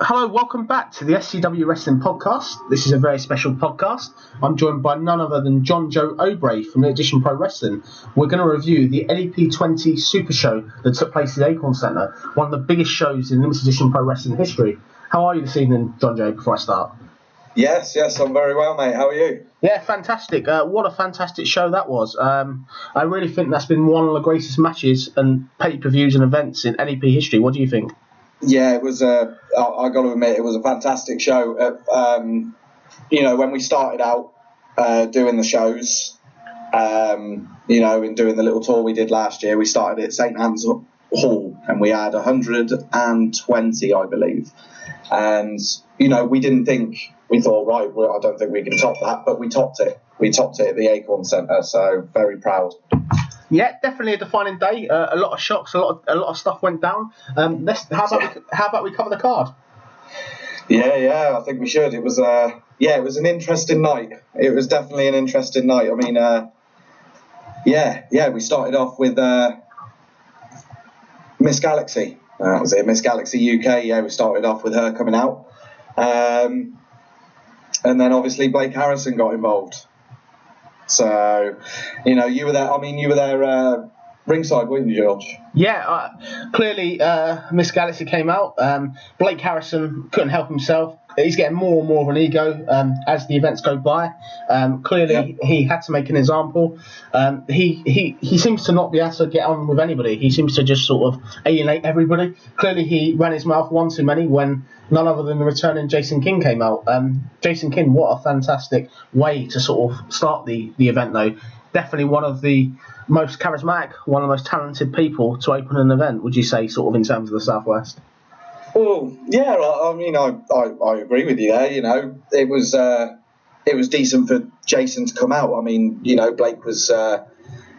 Hello, welcome back to the SCW Wrestling Podcast. This is a very special podcast. I'm joined by none other than Joe Obrey from the Edition Pro Wrestling. We're going to review the LEP 20 Supershow that took place at the Acorn Centre, one of the biggest shows in limited edition pro wrestling history. How are you this evening, Joe, before I start? Yes, I'm very well, mate. How are you? Yeah, fantastic. What a fantastic show that was. I really think that's been one of the greatest matches and pay-per-views and events in LEP history. What do you think? Yeah, it was. I got to admit, it was a fantastic show. When we started out doing the shows, and doing the little tour we did last year, we started at St Anne's Hall, and we had 120, I believe. And we didn't think. We thought, right, well, I don't think we can top that, but we topped it. We topped it at the Acorn Centre, so very proud. Yeah, definitely a defining day. A lot of shocks, a lot of stuff went down. How about we cover the card? Yeah, I think we should. It was it was an interesting night. It was definitely an interesting night. I mean, we started off with Miss Galaxy. That was it, Miss Galaxy UK. Yeah, we started off with her coming out. And then obviously Blake Harrison got involved. So, you were there. I mean, you were there ringside, weren't you, George? Yeah, clearly Miss Galaxy came out. Blake Harrison couldn't help himself. He's getting more and more of an ego as the events go by. Clearly, He had to make an example. He seems to not be able to get on with anybody. He seems to just sort of alienate everybody. Clearly, he ran his mouth one too many when none other than the returning Jason King came out. Jason King, what a fantastic way to sort of start the event, though. Definitely one of the most charismatic, one of the most talented people to open an event, would you say, sort of in terms of the Southwest? Well, yeah, I mean, I agree with you there. It was decent for Jason to come out. I mean, Blake was,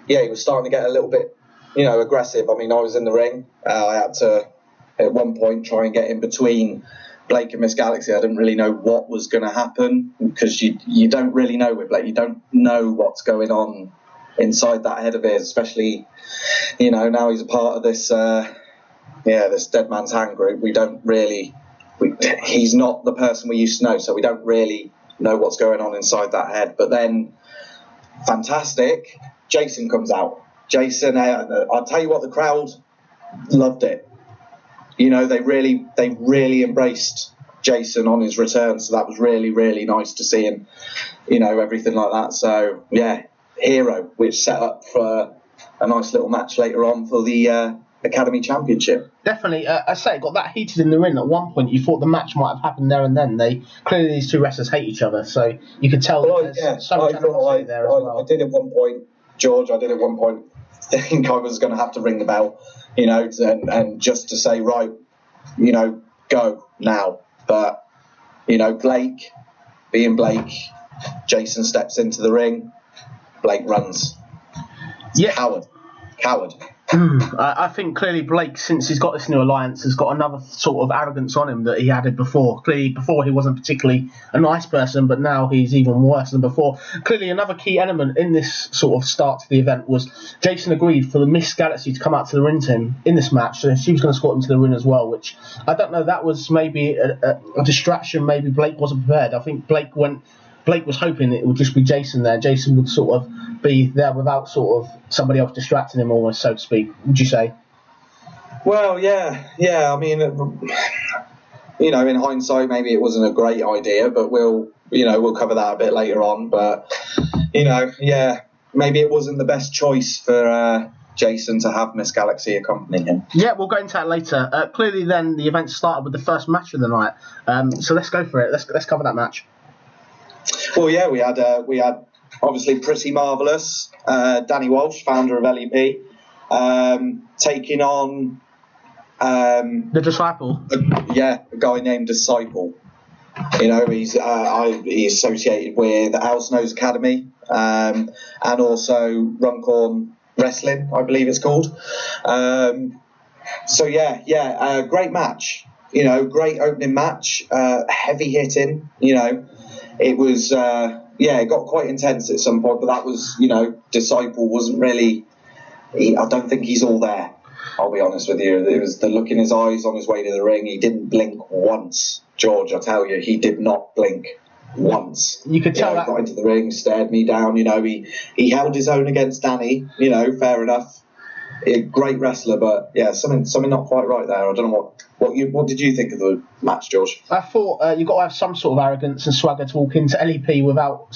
he was starting to get a little bit, aggressive. I mean, I was in the ring. I had to, at one point, try and get in between Blake and Miss Galaxy. I didn't really know what was going to happen because you don't really know with Blake. You don't know what's going on inside that head of his, especially, now he's a part of this, this Dead Man's Hand group. He's not the person we used to know, so we don't really know what's going on inside that head. But then, fantastic, Jason comes out. Jason, I'll tell you what, the crowd loved it. They really embraced Jason on his return, so that was really, really nice to see him, everything like that. So, yeah, hero, which set up for a nice little match later on for the Academy Championship. Definitely. I say it got that heated in the ring at one point. You thought the match might have happened there and then. Clearly these two wrestlers hate each other, so you could tell there's so much animosity there as well. I did at one point, George, think I was going to have to ring the bell, and just to say, right, go now. But, Blake, being Blake, Jason steps into the ring, Blake runs. Yeah. Coward. I think clearly Blake, since he's got this new alliance, has got another sort of arrogance on him that he had before. Clearly, before he wasn't particularly a nice person, but now he's even worse than before. Clearly, another key element in this sort of start to the event was Jason agreed for the Miss Galaxy to come out to the ring to him in this match, so she was going to escort him to the ring as well, which I don't know, that was maybe a distraction. Maybe Blake wasn't prepared. I think Blake was hoping it would just be Jason there. Jason would sort of be there without sort of somebody else distracting him, almost, so to speak. Would you say? Well, yeah. I mean, in hindsight, maybe it wasn't a great idea, but we'll cover that a bit later on. But maybe it wasn't the best choice for Jason to have Miss Galaxy accompany him. Yeah, we'll go into that later. Clearly, then the event started with the first match of the night. So let's go for it. Let's cover that match. Well, yeah, we had obviously Pretty Marvellous, Danny Walsh, founder of LEP, taking on the Disciple. A guy named Disciple. He's associated with House Nose Academy and also Runcorn Wrestling, I believe it's called. Great match. Great opening match, heavy hitting. It was, it got quite intense at some point, but that was, Disciple wasn't really, I don't think he's all there. I'll be honest with you. It was the look in his eyes on his way to the ring. He didn't blink once, George. I tell you, he did not blink once. You could tell that. Got into the ring, stared me down. He held his own against Danny. Fair enough. A great wrestler, but yeah, something not quite right there. I don't know what did you think of the match, George? I thought you've got to have some sort of arrogance and swagger to walk into LEP without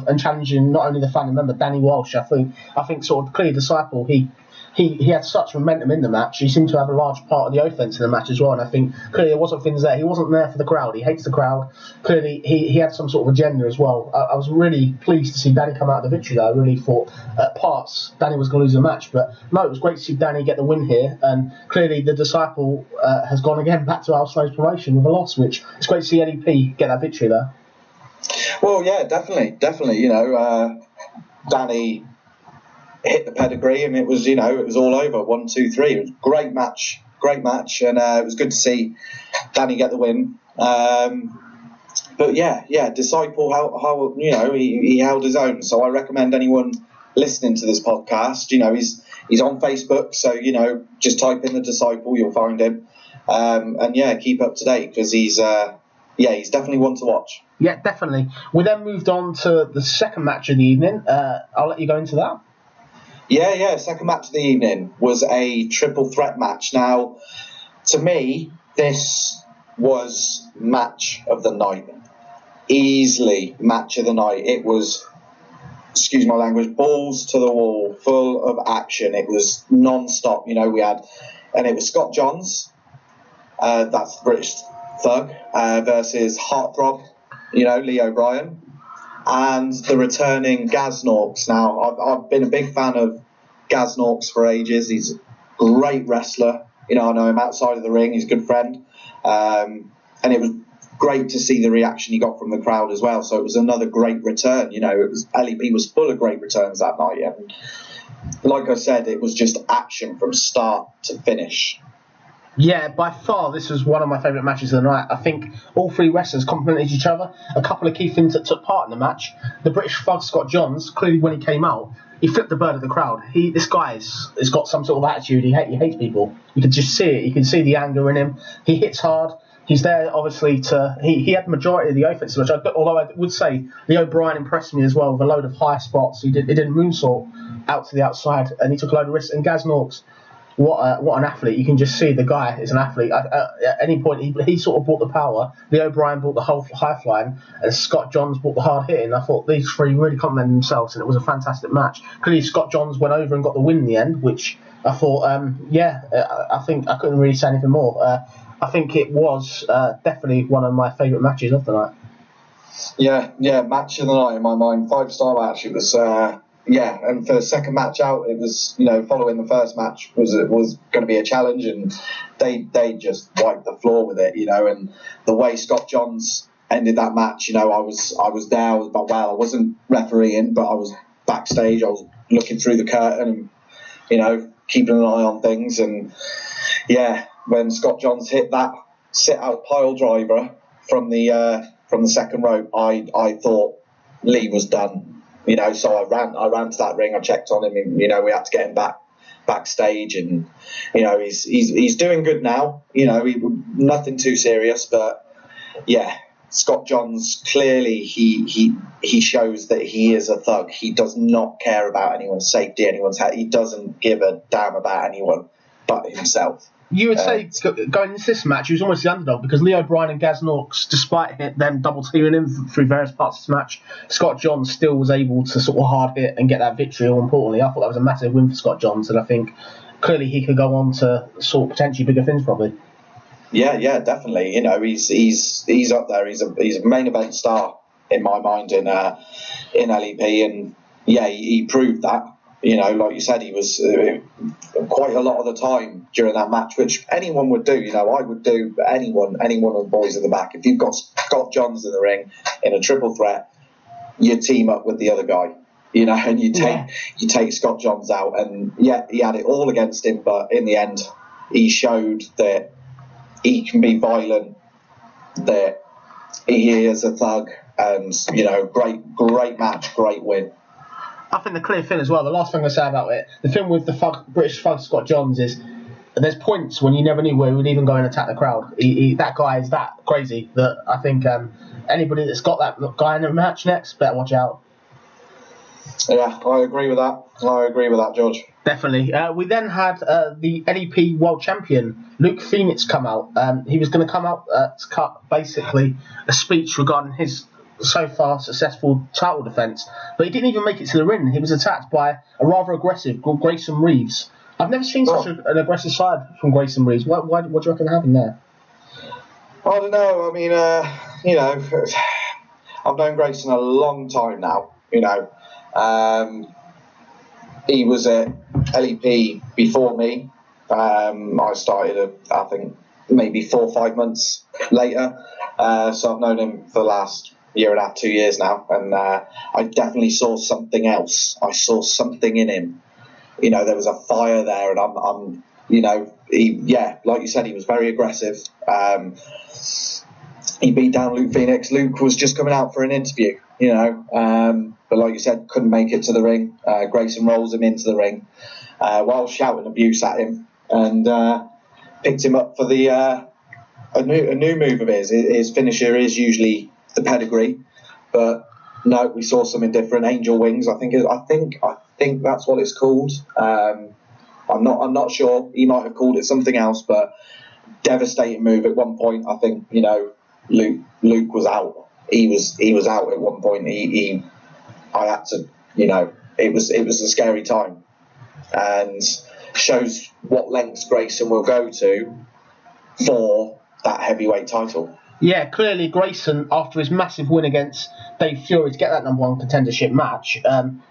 and challenging not only the family member Danny Walsh. I think sort of clear disciple. He had such momentum in the match. He seemed to have a large part of the offense in the match as well. And I think clearly there wasn't things there. He wasn't there for the crowd. He hates the crowd. Clearly he had some sort of agenda as well. I was really pleased to see Danny come out of the victory though. I really thought at parts Danny was going to lose the match. But no, it was great to see Danny get the win here. And clearly the disciple has gone again back to Al Snow's promotion with a loss, which it's great to see LEP get that victory there. Well, yeah, definitely. Danny hit the pedigree, and it was all over. 1, 2, 3. It was a great match, and it was good to see Danny get the win. But yeah, Disciple, how he held his own. So I recommend anyone listening to this podcast, he's on Facebook, so just type in the Disciple, you'll find him, and yeah, keep up to date because he's definitely one to watch. Yeah, definitely. We then moved on to the second match of the evening. I'll let you go into that. Yeah. Second match of the evening was a triple threat match. Now, to me, this was match of the night. Easily match of the night. It was, excuse my language, balls to the wall, full of action. It was non-stop. And it was Scott Johns, that's British Thug, versus Heartthrob, Lee O'Brien. And the returning Gaz Norks. Now, I've been a big fan of Gaz Norks for ages. He's a great wrestler. I know him outside of the ring. He's a good friend. And it was great to see the reaction he got from the crowd as well. So it was another great return. LEP was full of great returns that night. And like I said, it was just action from start to finish. Yeah, by far, this was one of my favourite matches of the night. I think all three wrestlers complemented each other. A couple of key things that took part in the match. The British Thug, Scott Johns, clearly when he came out, he flipped the bird of the crowd. This guy has got some sort of attitude. He hates people. You can just see it. You can see the anger in him. He hits hard. He's there, obviously, he had the majority of the offense, although I would say Lee O'Brien impressed me as well with a load of high spots. He did a moonsault out to the outside, and he took a load of risks. And Gaz Norks, what an athlete. You can just see the guy is an athlete. At any point, he sort of brought the power. Lee O'Brien brought the whole high flying, and Scott Johns brought the hard hitting. I thought these three really complemented themselves, and it was a fantastic match. Clearly, Scott Johns went over and got the win in the end, which I thought, I think I couldn't really say anything more. I think it was definitely one of my favourite matches of the night. Yeah, match of the night in my mind. 5-star match. It was, and for the second match out, it was, following the first match was going to be a challenge, and they just wiped the floor with it, and the way Scott Johns ended that match, I was there. I wasn't refereeing, but I was backstage. I was looking through the curtain and, keeping an eye on things, and yeah. When Scott Johns hit that sit-out pile driver from the second rope, I thought Lee was done. So I ran to that ring. I checked on him. And, we had to get him backstage, and he's doing good now. Nothing too serious, but yeah, Scott Johns clearly he shows that he is a thug. He does not care about anyone's safety, anyone's health. He doesn't give a damn about anyone but himself. You would say, going into this match, he was almost the underdog because Lee O'Brien and Gaz Norks, despite them double teaming him through various parts of this match, Scott Johns still was able to sort of hard hit and get that victory. All importantly, I thought that was a massive win for Scott Johns, and I think clearly he could go on to sort of potentially bigger things probably. Yeah, definitely. He's up there. He's a main event star in my mind in LEP, and yeah, he proved that. Like you said, he was quite a lot of the time during that match, which anyone would do. I would do, but anyone of the boys in the back. If you've got Scott Johns in the ring in a triple threat, you team up with the other guy, and you take Scott Johns out. And yeah, he had it all against him, but in the end, he showed that he can be violent, that he is a thug, and great match, great win. I think the clear thing as well, the last thing I say about it, the thing with the British Thug Scott Johns is there's points when you never knew where he would even go and attack the crowd. That guy is that crazy that I think anybody that's got that guy in a match next better watch out. Yeah, I agree with that, George. Definitely. We then had the LEP World Champion, Luke Phoenix, come out. He was going to come out to cut basically a speech regarding his so far successful title defence, but he didn't even make it to the ring. He was attacked by a rather aggressive Grayson Reeves. I've never seen such an aggressive side from Grayson Reeves. What do you reckon happened there? I don't know. I mean, I've known Grayson a long time now. He was at LEP before me. I started, I think, maybe 4 or 5 months later. So I've known him for the last year and a half, 2 years now. And I definitely saw something else. I saw something in him. There was a fire there, and I'm like you said, he was very aggressive. He beat down Luke Phoenix. Luke was just coming out for an interview, but like you said, couldn't make it to the ring. Grayson rolls him into the ring while shouting abuse at him, and picked him up for the a new move of his. His finisher is usually the pedigree, but no, we saw something different. Angel wings, I think that's what it's called. I'm not sure. He might have called it something else, but devastating move at one point. I think Luke was out. He was out at one point. I had to, it was a scary time, and shows what lengths Grayson will go to for that heavyweight title. Yeah, clearly Grayson, after his massive win against Dave Fury to get that number 1 contendership match,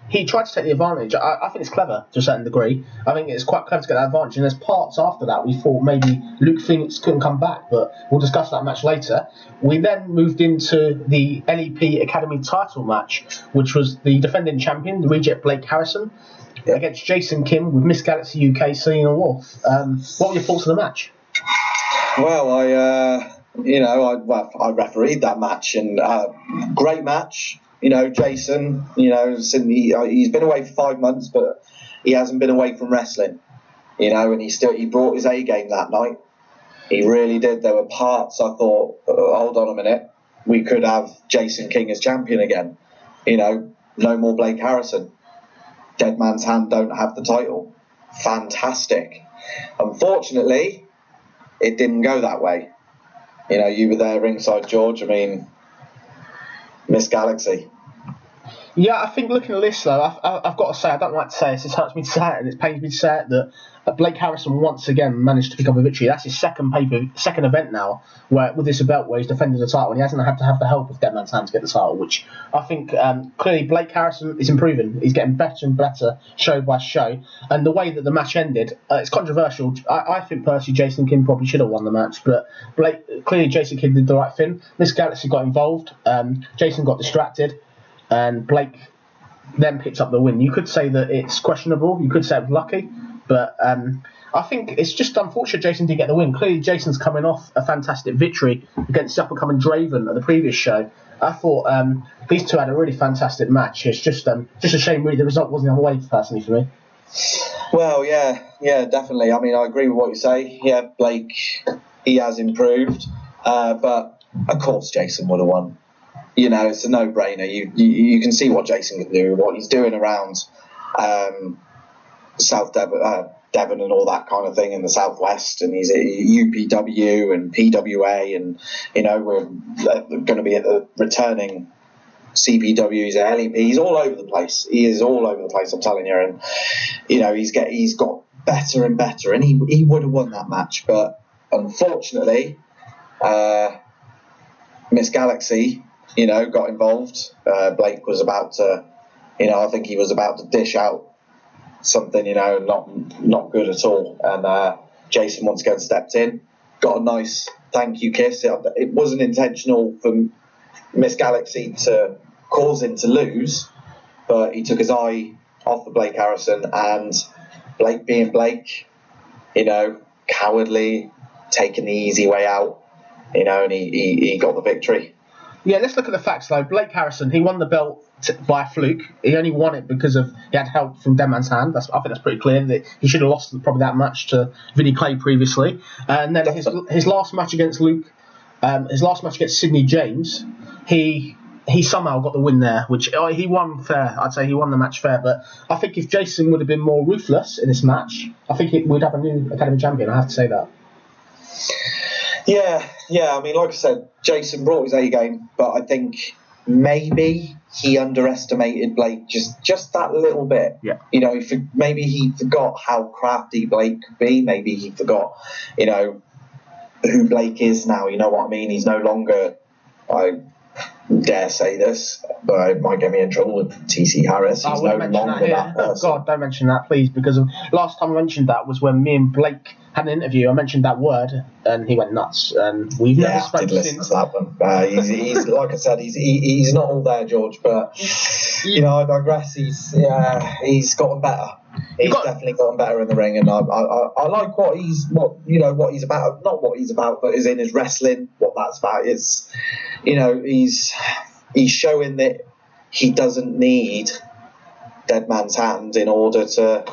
he tried to take the advantage. I think it's clever to a certain degree. I think it's quite clever to get that advantage. And there's parts after that we thought maybe Luke Phoenix couldn't come back, but we'll discuss that match later. We then moved into the LEP Academy title match, which was the defending champion, the reject Blake Harrison, against Jason Kim with Miss Galaxy UK, Selena Wolf. What were your thoughts on the match? Well, I refereed that match, and great match. Jason, he's been away for 5 months, but he hasn't been away from wrestling. And he brought his A game that night. He really did. There were parts I thought, hold on a minute, we could have Jason King as champion again. No more Blake Harrison. Dead Man's Hand don't have the title. Fantastic. Unfortunately, it didn't go that way. You were there ringside, George. I mean, Miss Galaxy. Yeah, I think looking at this though, I've got to say, I don't like to say this, it hurts me to say it, and it pains me to say it, that Blake Harrison once again managed to pick up a victory. That's his second event now, where with this belt where he's defended the title, and he hasn't had to have the help of Dead Man's Hand to get the title, which I think clearly Blake Harrison is improving. He's getting better and better show by show, and the way that the match ended, it's controversial. I think personally Jason Kidd probably should have won the match, but clearly Jason Kidd did the right thing. Miss Galaxy got involved, Jason got distracted, and Blake then picked up the win. You could say that it's questionable, you could say it was lucky, but I think it's just unfortunate Jason didn't get the win. Clearly Jason's coming off a fantastic victory against the up-and-coming Draven at the previous show. I thought these two had a really fantastic match. It's just a shame really the result wasn't the way personally for me. Well, yeah, definitely. I mean, I agree with what you say. Yeah, Blake, he has improved, but of course Jason would have won. It's a no-brainer. You can see what Jason can do, what he's doing around South Devon and all that kind of thing in the Southwest, and he's at UPW and PWA, and we're going to be at the returning CPW. He's at LEP. He's all over the place. He is all over the place, I'm telling you. And he's got better and better, and he would have won that match, but unfortunately, Miss Galaxy, got involved. Blake was about to, I think he was about to dish out something, not good at all. And Jason once again stepped in, got a nice thank you kiss. It wasn't intentional for Miss Galaxy to cause him to lose, but he took his eye off of Blake Harrison, and Blake being Blake, cowardly, taking the easy way out, and he got the victory. Yeah, let's look at the facts though. Blake Harrison, he won the belt by a fluke. He only won it because he had help from Dead Man's Hand. I think that's pretty clear that he should have lost probably that match to Vinny Clay previously. And then his last match against Luke, his last match against Sidney James, he somehow got the win there, which he won fair. I'd say he won the match fair. But I think if Jason would have been more ruthless in this match, I think we'd have a new Academy champion. I have to say that. Yeah. I mean, like I said, Jason brought his A game, but I think maybe he underestimated Blake just that little bit. Yeah. You know, maybe he forgot how crafty Blake could be. Maybe he forgot, you know, who Blake is now. You know what I mean? He's no longer, I dare say this, but it might get me in trouble with TC Harris. He's no longer that person. Oh God, don't mention that, please, because last time I mentioned that was when me and Blake had an interview. I mentioned that word, and he went nuts. And we've never spoken since. Listen to that one. He's like I said, he's not all there, George. But you know, I digress. He's gotten better. He's definitely gotten better in the ring, and I like what he's about. Not what he's about, but is in his wrestling. What that's about is, you know, he's showing that he doesn't need Dead Man's Hand in order to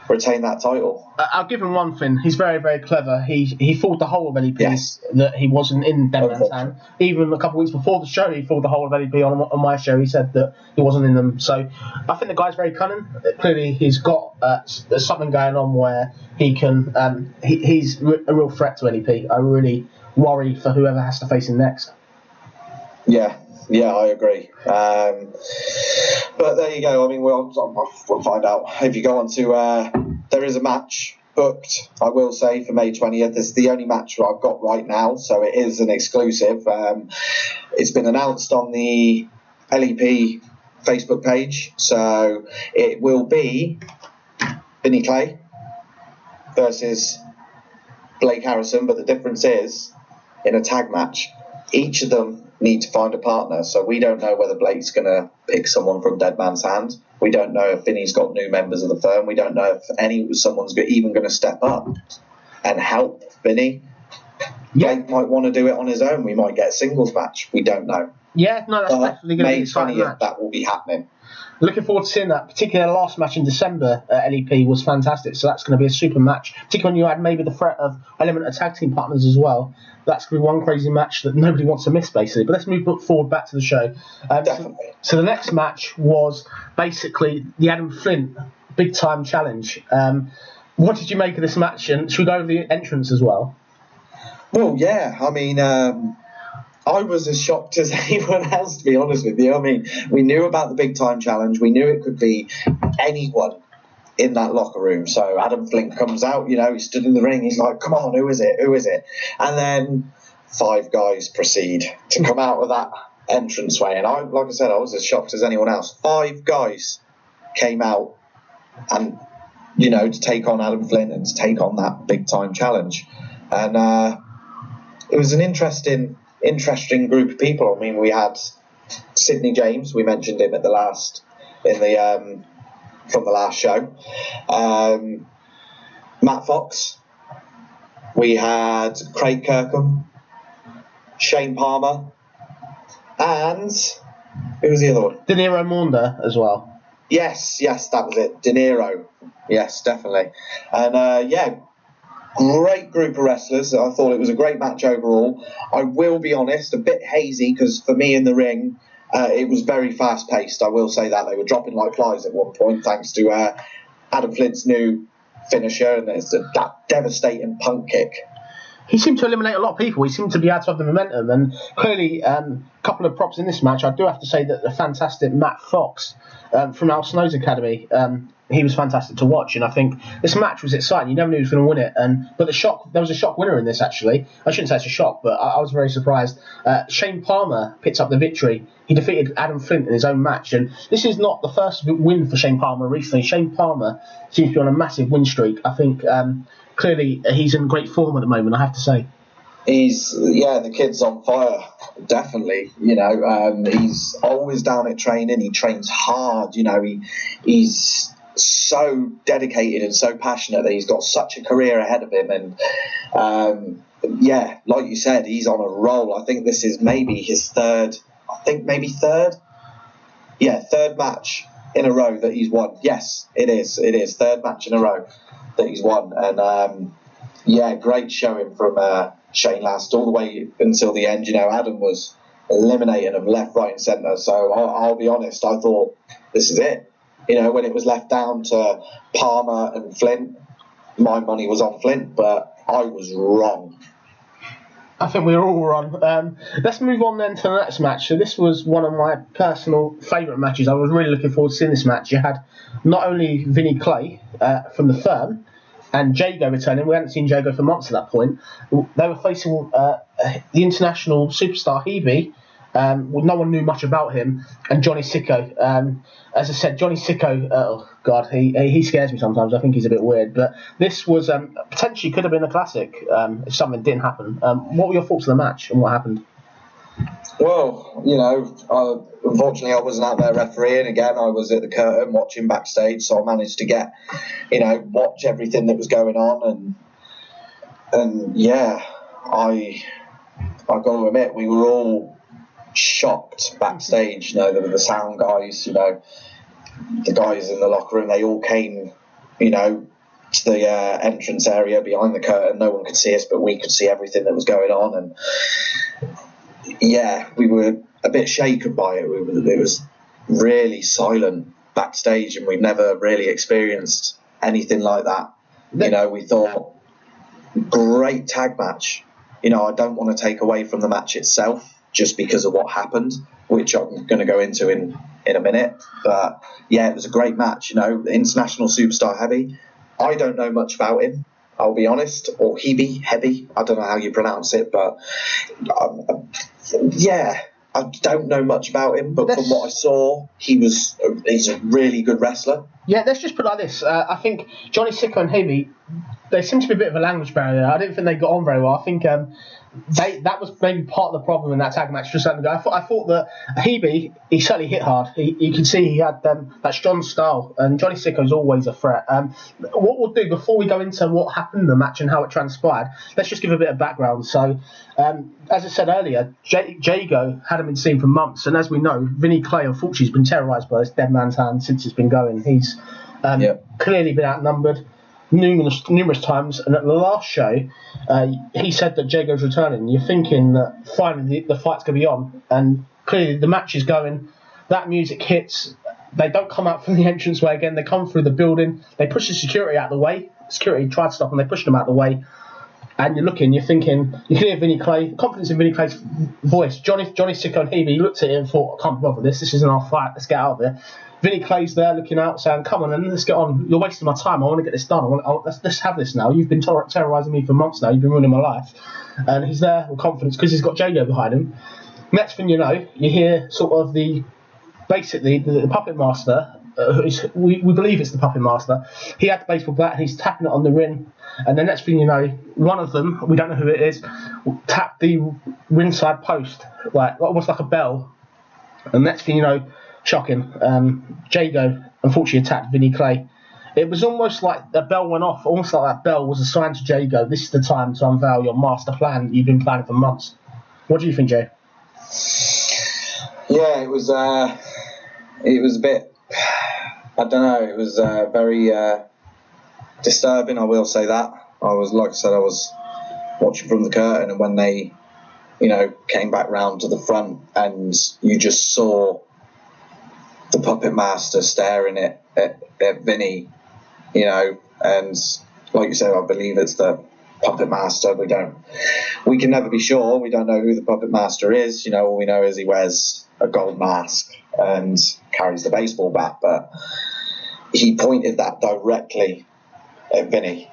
retain that title. I'll give him one thing. He's very, very clever. He fooled the whole of LEP that he wasn't in Dead Man's Hand. Even a couple of weeks before the show, he fooled the whole of LEP on my show. He said that he wasn't in them. So I think the guy's very cunning. Clearly, he's got there's something going on where he can. He's a real threat to LEP. I really worry for whoever has to face him next. Yeah, I agree. But there you go. I mean, we'll find out. If you go on to, there is a match booked, I will say, for May 20th. It's the only match that I've got right now, so it is an exclusive. It's been announced on the LEP Facebook page, so it will be Vinny Clay versus Blake Harrison, but the difference is, in a tag match, each of them need to find a partner, so we don't know whether Blake's going to pick someone from Dead Man's Hand. We don't know if Vinny's got new members of the firm. We don't know if someone's even going to step up and help Vinny. Blake might want to do it on his own. We might get a singles match. We don't know. Yeah, no, that's definitely going to be May 20th, that will be happening. Looking forward to seeing that. Particularly the last match in December at LEP was fantastic, so that's going to be a super match. Particularly when you add maybe the threat of element of tag team partners as well. That's going to be one crazy match that nobody wants to miss, basically. But let's move forward back to the show. Definitely. So the next match was basically the Adam Flint Big Time Challenge. What did you make of this match? And should we go over the entrance as well? Well, yeah. I mean, I was as shocked as anyone else, to be honest with you. I mean, we knew about the Big Time Challenge. We knew it could be anyone in that locker room. So Adam Flint comes out, you know, he stood in the ring. He's like, come on, who is it? Who is it? And then 5 guys proceed to come out of that entranceway. And I, like I said, I was as shocked as anyone else. 5 guys came out and, you know, to take on Adam Flint and to take on that Big Time Challenge. And it was an interesting group of people. I mean, we had Sidney James. We mentioned him at from the last show. Matt Fox. We had Craig Kirkham, Shane Palmer, and who was the other one? De Niro Maunder as well. Yes, that was it. De Niro. Yes, definitely. And great group of wrestlers. I thought it was a great match overall. I will be honest, a bit hazy, because for me in the ring, it was very fast-paced. I will say that. They were dropping like flies at one point, thanks to Adam Flint's new finisher, and there's that devastating punk kick. He seemed to eliminate a lot of people. He seemed to be able to have the momentum, and clearly a couple of props in this match. I do have to say that the fantastic Matt Fox from Al Snow's Academy, he was fantastic to watch, and I think this match was exciting. You never knew who was going to win it, but there was a shock winner in this, actually. I shouldn't say it's a shock, but I was very surprised. Shane Palmer picked up the victory. He defeated Adam Flint in his own match, and this is not the first win for Shane Palmer recently. Shane Palmer seems to be on a massive win streak. I think clearly he's in great form at the moment, I have to say. The kid's on fire, definitely. You know, he's always down at training. He trains hard. You know, he's so dedicated and so passionate that he's got such a career ahead of him. And yeah, like you said, he's on a roll. I think this is maybe his third. Yeah, third match in a row that he's won. Yes, it is. It is third match in a row that he's won, and yeah, great showing from Shane Last all the way until the end. You know, Adam was eliminating him left, right, and centre. So I'll be honest, I thought this is it. You know, when it was left down to Palmer and Flint, my money was on Flint, but I was wrong. I think we were all wrong. Let's move on then to the next match. So this was one of my personal favourite matches. I was really looking forward to seeing this match. You had not only Vinny Clay from the firm and Jago returning. We hadn't seen Jago for months at that point. They were facing the international superstar Hebe. No one knew much about him, and Johnny Sicko. As I said, Johnny Sicko, oh God, he scares me sometimes. I think he's a bit weird. But this was potentially could have been a classic if something didn't happen. What were your thoughts on the match and what happened? Well, you know, unfortunately I wasn't out there refereeing. Again, I was at the curtain watching backstage, so I managed to get, you know, watch everything that was going on, and yeah, I got to admit, we were all shocked backstage. You know, the sound guys, you know, the guys in the locker room, they all came, you know, to the entrance area behind the curtain. No one could see us, but we could see everything that was going on, and yeah, we were a bit shaken by it. It was really silent backstage, and we've never really experienced anything like that. You know, we thought, great tag match. You know, I don't want to take away from the match itself just because of what happened, which I'm going to go into in a minute. But yeah, it was a great match. You know, international superstar Heavy. I don't know much about him, I'll be honest, or Heavy, I don't know how you pronounce it, but yeah, I don't know much about him, but from what I saw, he's a really good wrestler. Yeah, let's just put it like this. I think Johnny Sicko and Heavy, there seems to be a bit of a language barrier. I didn't think they got on very well. I think that was maybe part of the problem in that tag match just a second ago. I thought that Hebe, he certainly hit hard. You could see he had that strong style, and Johnny Sicko's always a threat. What we'll do before we go into what happened in the match and how it transpired, let's just give a bit of background. So, as I said earlier, Jago hadn't been seen for months, and as we know, Vinny Clay unfortunately has been terrorised by this dead man's hand since it's been going. He's clearly been outnumbered numerous times, and at the last show he said that Jago's returning. You're thinking that finally the fight's going to be on, and clearly the match is going. That music hits. They don't come out from the entranceway again. They come through the building. They push the security out of the way. Security tried to stop them. They pushed them out of the way, and you're thinking, you can hear Vinny Clay, confidence in Vinny Clay's voice. Johnny Sicko and Hebe, he looked at it and thought, I can't bother this isn't our fight, let's get out of there. Vinny Clay's there looking out, saying, come on, and let's get on. You're wasting my time. I want to get this done. Let's have this now. You've been terrorising me for months now. You've been ruining my life. And he's there with confidence because he's got Jago behind him. Next thing you know, you hear sort of the puppet master. We believe it's the puppet master. He had the baseball bat and he's tapping it on the ring. And the next thing you know, one of them, we don't know who it is, tapped the ringside post, like almost like a bell. And next thing you know, shocking, Jago unfortunately attacked Vinny Clay. It was almost like the bell went off, almost like that bell was assigned to Jago. This is the time to unveil your master plan you've been planning for months. What do you think, Jay? Yeah, it was a bit, I don't know, it was very disturbing, I will say that. I was watching from the curtain, and when they, you know, came back round to the front and you just saw the puppet master staring at Vinny, you know, and like you said, I believe it's the puppet master. We can never be sure. We don't know who the puppet master is. You know, all we know is he wears a gold mask and carries the baseball bat, but he pointed that directly at Vinny.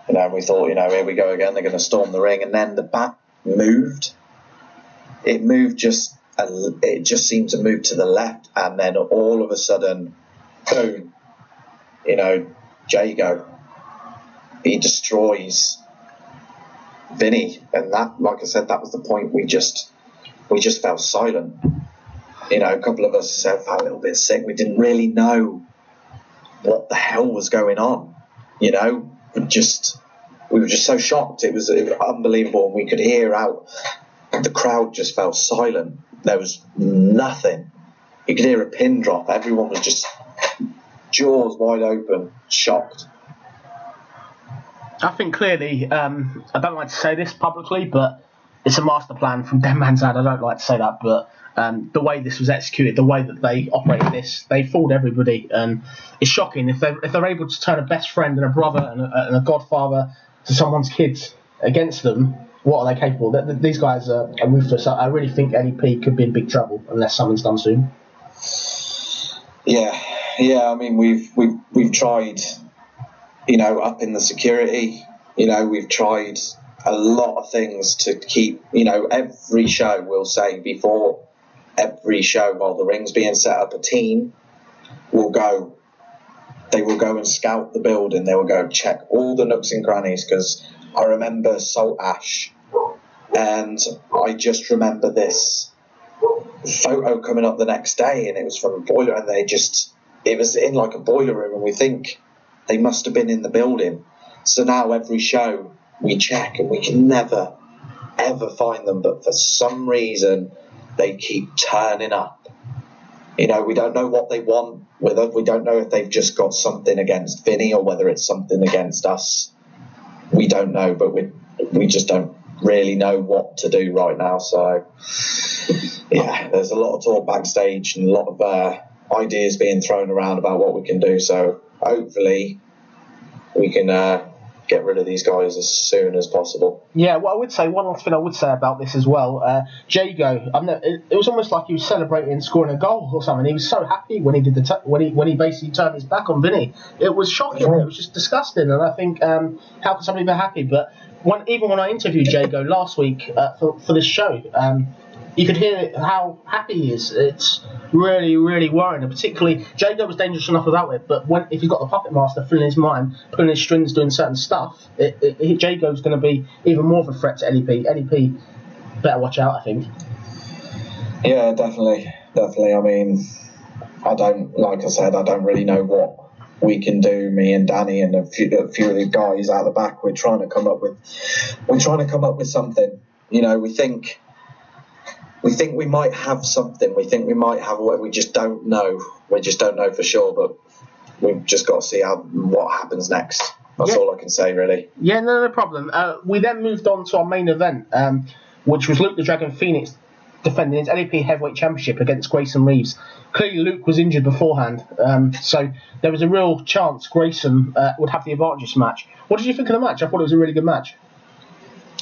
You know, and we thought, you know, here we go again, they're going to storm the ring, and then the bat moved. It just seemed to move to the left, and then all of a sudden, boom, you know, Jago, he destroys Vinny, and that, like I said, that was the point. We just fell silent. You know, a couple of us felt a little bit sick. We didn't really know what the hell was going on. You know, we were just so shocked. It was unbelievable, and we could hear out. The crowd just fell silent. There was nothing. You could hear a pin drop. Everyone was just jaws wide open, shocked. I think clearly, I don't like to say this publicly, but it's a master plan from Dead Man's Ad. I don't like to say that, but the way this was executed, the way that they operated this, they fooled everybody, and it's shocking if they're able to turn a best friend and a brother and a godfather to someone's kids against them. What are they capable? These guys are ruthless. I really think LEP could be in big trouble unless something's done soon. Yeah. I mean, we've tried, up in the security. We've tried a lot of things to keep. Every show we'll say before every show while the ring's being set up, a team will go. They will go and scout the building. They will go check all the nooks and crannies, because I remember Salt Ash, and I just remember this photo coming up the next day, and it was from a boiler, and it was in like a boiler room, and we think they must have been in the building. So now every show we check, and we can never ever find them, but for some reason they keep turning up. We don't know what they want with us. We don't know if they've just got something against Vinny or whether it's something against us. We don't know, but we just don't really know what to do right now. So, yeah, there's a lot of talk backstage and a lot of ideas being thrown around about what we can do. So hopefully we can get rid of these guys as soon as possible. Yeah, well, I would say one last thing I would say about this as well. Jago, it was almost like he was celebrating scoring a goal or something. He was so happy when he did when he basically turned his back on Vinny. It was shocking. It was just disgusting. And I think how can somebody be happy? But even when I interviewed Jago last week for this show, you could hear how happy he is. It's really, really worrying. And particularly, Jago was dangerous enough without it, but if you've got the puppet master filling his mind, pulling his strings, doing certain stuff, Jago's going to be even more of a threat to LEP. LEP better watch out, I think. Yeah, definitely. I mean, I don't really know what we can do. Me and Danny and a few of the guys out the back, we're trying to come up with something. We think we might have something. We think we might have what we just don't know. We just don't know for sure, but we've just got to see what happens next. That's all I can say, really. Yeah, no problem. We then moved on to our main event, which was Luke the Dragon Phoenix defending his LEP Heavyweight Championship against Grayson Reeves. Clearly, Luke was injured beforehand, so there was a real chance Grayson would have the advantage this match. What did you think of the match? I thought it was a really good match.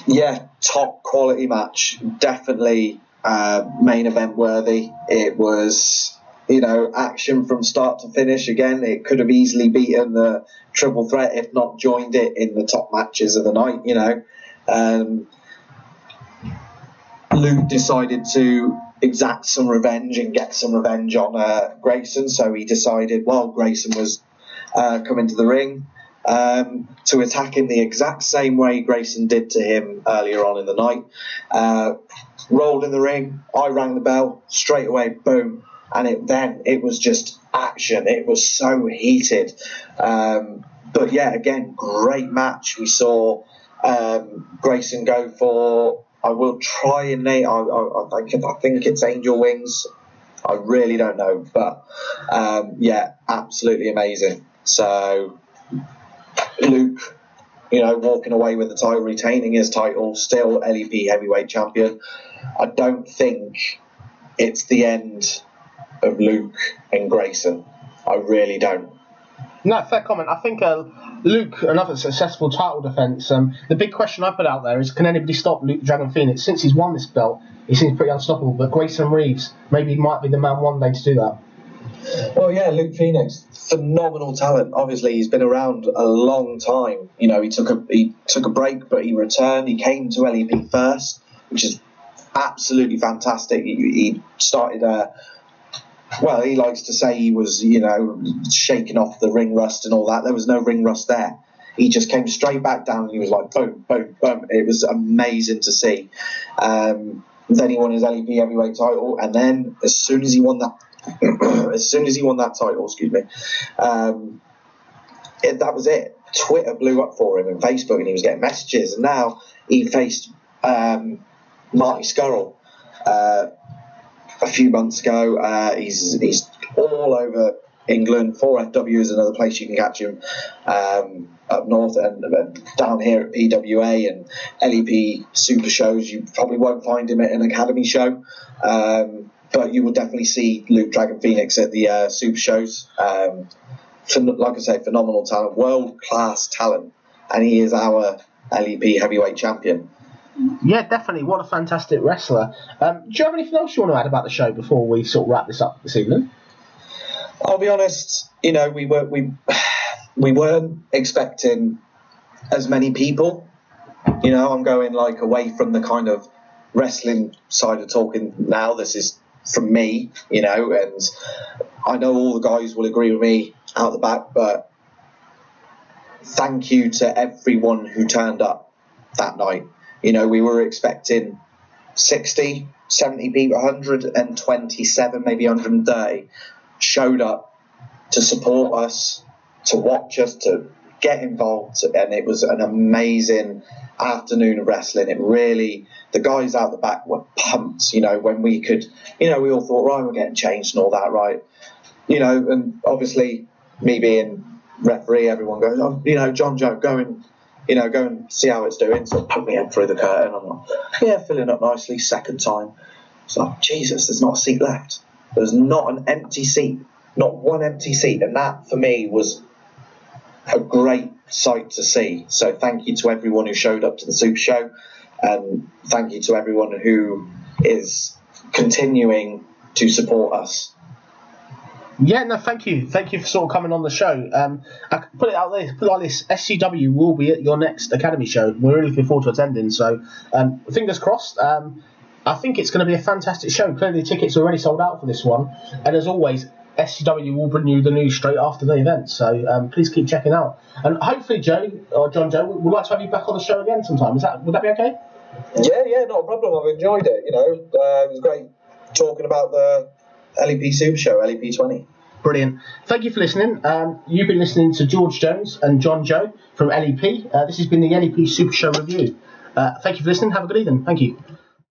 Yeah, top quality match. Definitely main event worthy. It was, action from start to finish. Again, it could have easily beaten the triple threat if not joined it in the top matches of the night. Luke decided to exact some revenge and get some revenge on Grayson, so he decided while Grayson was coming to the ring to attack him the exact same way Grayson did to him earlier on in the night. Rolled in the ring, I rang the bell, straight away, boom, and it was just action. It was so heated. But yeah, again, great match. We saw Grayson go for, I will try and name, I think it's Angel Wings. I really don't know, but yeah, absolutely amazing. So Luke, walking away with the title, retaining his title, still LEP Heavyweight Champion. I don't think it's the end of Luke and Grayson. I really don't. No, fair comment. I think Luke, another successful title defence. The big question I put out there is, can anybody stop Luke Dragon Phoenix? Since he's won this belt, he seems pretty unstoppable, but Grayson Reeves maybe might be the man one day to do that. Well, yeah, Luke Phoenix, phenomenal talent. Obviously, he's been around a long time. He took a break, but he returned. He came to LEP first, which is absolutely fantastic. He started. Well, he likes to say he was, shaking off the ring rust and all that. There was no ring rust there. He just came straight back down and he was like, boom, boom, boom. It was amazing to see. Then he won his LEP heavyweight title, and then as soon as he won that title, that was it. Twitter blew up for him and Facebook, and he was getting messages. And now he faced Marty Scurll a few months ago. He's all over England. 4FW is another place you can catch him, up north, and down here at PWA and LEP Super Shows. You probably won't find him at an academy show, but you will definitely see Luke Dragon Phoenix at the Super Shows. Like I say, phenomenal talent, world-class talent, and he is our LEP heavyweight champion. Yeah, definitely. What a fantastic wrestler. Do you have anything else you want to add about the show before we sort of wrap this up this evening? I'll be honest, you know, we weren't expecting as many people. You know, I'm going like away from the kind of wrestling side of talking now. This is from me, you know, and I know all the guys will agree with me out the back, but thank you to everyone who turned up that night. You know, we were expecting 60, 70 people, 127, maybe 130 showed up to support us, to watch us, to get involved, and it was an amazing afternoon of wrestling. It really, the guys out the back were pumped, you know, when we could, you know, we all thought, right, we're getting changed and all that, right? You know, and obviously me being referee, everyone goes, oh, you know, John Joe, go and see how it's doing. So put me head through the curtain. I'm like, yeah, filling up nicely, second time. It's like, Jesus, there's not a seat left. There's not an empty seat, not one empty seat. And that, for me, was a great sight to see. So thank you to everyone who showed up to the Super Show. And thank you to everyone who is continuing to support us. Yeah, no, thank you. Thank you for sort of coming on the show. I put it out there, put it like this, SCW will be at your next Academy show. We're really looking forward to attending. So fingers crossed. I think it's going to be a fantastic show. Clearly the tickets are already sold out for this one. And as always, SCW will bring you the news straight after the event. So please keep checking out. And hopefully, Joe, or John Joe, we'd like to have you back on the show again sometime. Would that be okay? Yeah, not a problem. I've enjoyed it. You know, it was great talking about the LEP Super Show, LEP 20. Brilliant. Thank you for listening. You've been listening to George Jones and John Joe from LEP. This has been the LEP Super Show review. Thank you for listening. Have a good evening. Thank you.